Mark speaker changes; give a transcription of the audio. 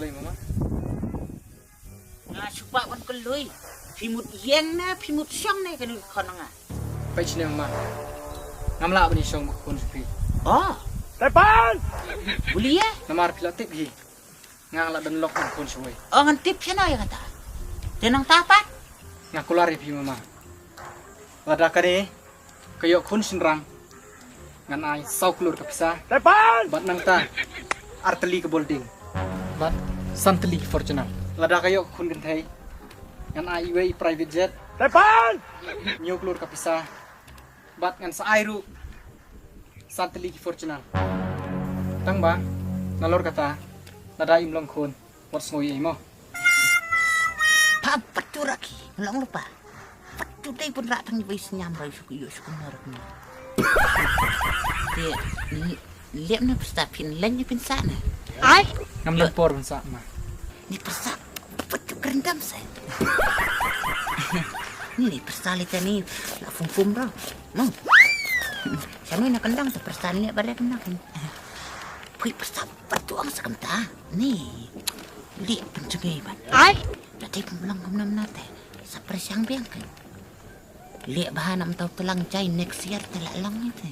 Speaker 1: balik mama.
Speaker 2: Nga supa wan keluy. Pimut yang na pimut siang na kan konanga.
Speaker 1: Pai sini mama. Ngamla bani siang kun supi.
Speaker 2: Oh,
Speaker 3: Depan!
Speaker 2: boleh ya?
Speaker 1: Namar pilatik hi. Ngangla dan lok kun suwe.
Speaker 2: Oh, ngantip siya na ya kata. Tenang tapat.
Speaker 1: Ngakulari pi mama. Lada kare kayo kun sinrang. Ngan ai sau klur kapisa.
Speaker 3: Depan!
Speaker 1: Bat nang ta arteli ke bolding. Bat santeli fortunal. Lada kayo kun gentai. Ngan ai we private jet.
Speaker 3: Depan!
Speaker 1: Nyo klur kapisa. Bat ngan sa airu santeli fortunal. Tang ba nalor kata lada imlong kun what's ngoy mo.
Speaker 2: Pa patu lagi. Ngelang lupa. Patu day pun ratang ibis nyambai suku yuk suku narak ni. Dia lihat na pestapin lainnya pinsana. Ay,
Speaker 1: Ngam lempor pun sa ma.
Speaker 2: ni persa patu kerendam saya. Ni persalita ni la fum dah. Mau. Siapa nak kendang tu persali ni balik nak. Pui persa patu ang sakamta. Ni lihat pencengai ban. Ay, tadi pulang kam nate. Sa presyang biang kan. Lihat bahan am tahu tulang cai next year telak lang itu.